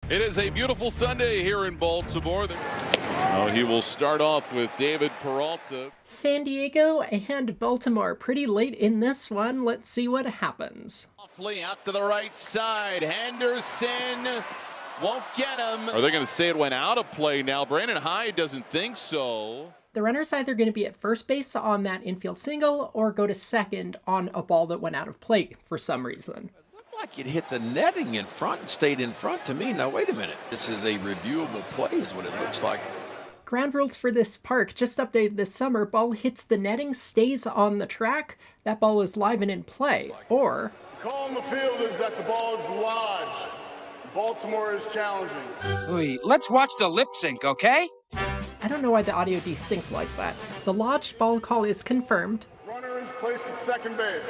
It is a beautiful Sunday here in Baltimore. Oh, he will start off with David Peralta. San Diego and Baltimore pretty late in this one. Let's see what happens. Awfully out to the right side. Henderson won't get him. Are they going to say it went out of play now? Brandon Hyde doesn't think so. The runner's either going to be at first base on that infield single or go to second on a ball that went out of play for some reason. Like it hit the netting in front and stayed in front to me. Now, wait a minute. This is a reviewable play is what it looks like. Ground rules for this park just updated this summer. Ball hits the netting, stays on the track. That ball is live and in play. Or... The call on the field is that the ball is lodged. Baltimore is challenging. Wait, let's watch the lip sync, okay? I don't know why the audio desynced like that. The lodged ball call is confirmed. Runner is placed at second base.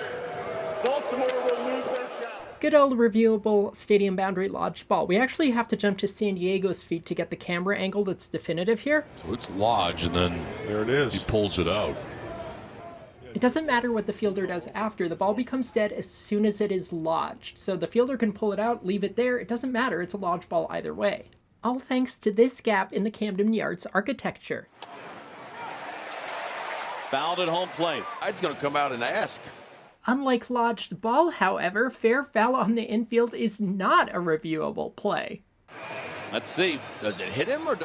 Baltimore will lose their challenge. Good old reviewable stadium boundary lodged ball. We actually have to jump to San Diego's feet to get the camera angle that's definitive here. So it's lodged, and then there it is. He pulls it out. It doesn't matter what the fielder does after. The ball becomes dead as soon as it is lodged. So the fielder can pull it out, leave it there. It doesn't matter. It's a lodged ball either way. All thanks to this gap in the Camden Yards architecture. Fouled at home plate. Hyde's going to come out and ask. Unlike lodged ball, however, fair foul on the infield is not a reviewable play. Let's see. Does it hit him or...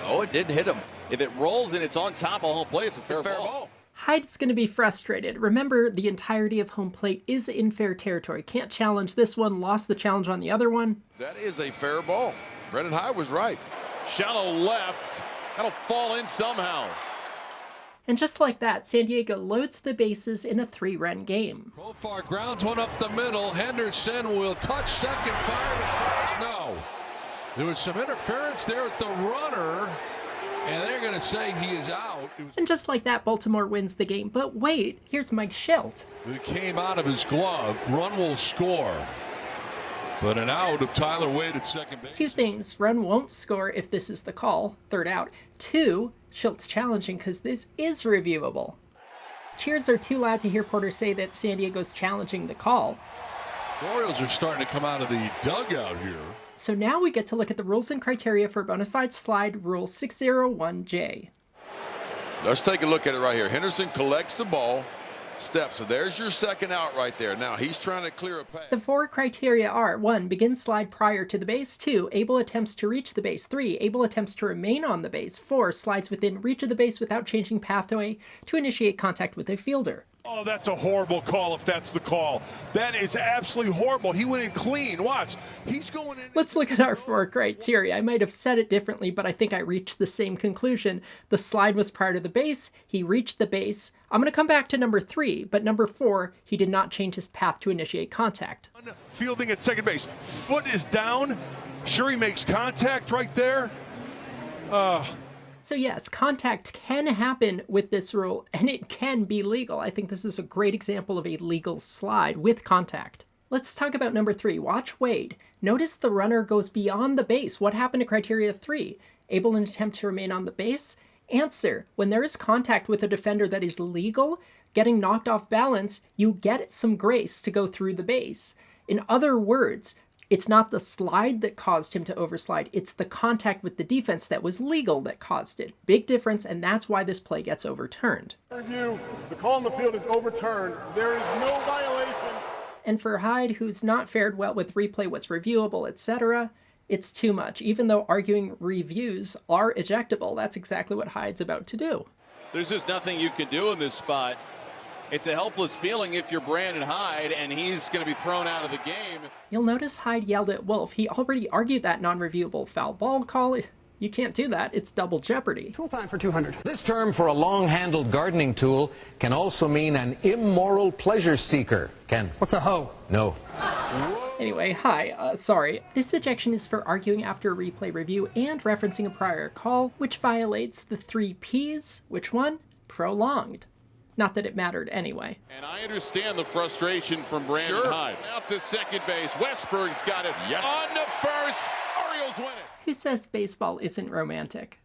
No, it didn't hit him. If it rolls and it's on top of home plate, it's a fair ball. Hyde's going to be frustrated. Remember, the entirety of home plate is in fair territory. Can't challenge this one, lost the challenge on the other one. That is a fair ball. Brendan Hyde was right. Shallow left. That'll fall in somehow. And just like that, San Diego loads the bases in a 3-run game. Profar grounds one up the middle. Henderson will touch second, fire to first. No. There was some interference there with the runner, and they're going to say he is out. And just like that, Baltimore wins the game. But wait, here's Mike Schilt. It came out of his glove. Run will score. But an out of Tyler Wade at second base. Two things. Run won't score if this is the call. Third out. Two, Schilt's challenging because this is reviewable. Cheers are too loud to hear Porter say that San Diego's challenging the call. The Orioles are starting to come out of the dugout here. So now we get to look at the rules and criteria for bona fide slide rule 601J. Let's take a look at it right here. Henderson collects the ball, steps. So there's your second out right there. Now he's trying to clear a path. The 4 criteria are 1. Begin slide prior to the base. 2. Able attempts to reach the base. 3. Able attempts to remain on the base. 4. Slides within reach of the base without changing pathway to initiate contact with a fielder. Oh, that's a horrible call if that's the call. That is absolutely horrible. He went in clean. Watch. He's going in. Let's look at our 4 criteria. I might have said it differently, but I think I reached the same conclusion. The slide was prior to the base. He reached the base. I'm going to come back to number 3, but number 4, he did not change his path to initiate contact. Fielding at second base. Foot is down. Sure, he makes contact right there. So yes, contact can happen with this rule, and it can be legal. I think this is a great example of a legal slide with contact. Let's talk about number 3. Watch Wade. Notice the runner goes beyond the base. What happened to criteria 3? Able and attempt to remain on the base? Answer: when there is contact with a defender that is legal, getting knocked off balance, you get some grace to go through the base. In other words, it's not the slide that caused him to overslide, it's the contact with the defense that was legal that caused it. Big difference, and that's why this play gets overturned. Review. The call on the field is overturned. There is no violation. And for Hyde, who's not fared well with replay, what's reviewable, etc., it's too much. Even though arguing reviews are ejectable, that's exactly what Hyde's about to do. There's just nothing you can do in this spot. It's a helpless feeling if you're Brandon Hyde, and he's going to be thrown out of the game. You'll notice Hyde yelled at Wolf. He already argued that non-reviewable foul ball call. You can't do that. It's double jeopardy. Tool time for 200. This term for a long-handled gardening tool can also mean an immoral pleasure seeker. Ken. What's a hoe? No. Anyway, hi, sorry. This ejection is for arguing after a replay review and referencing a prior call, which violates the 3 Ps. Which one? Prolonged. Not that it mattered anyway. And I understand the frustration from Brandon Hyde. Out to second base. Westberg's got it. On the first. Orioles win it. Who says baseball isn't romantic?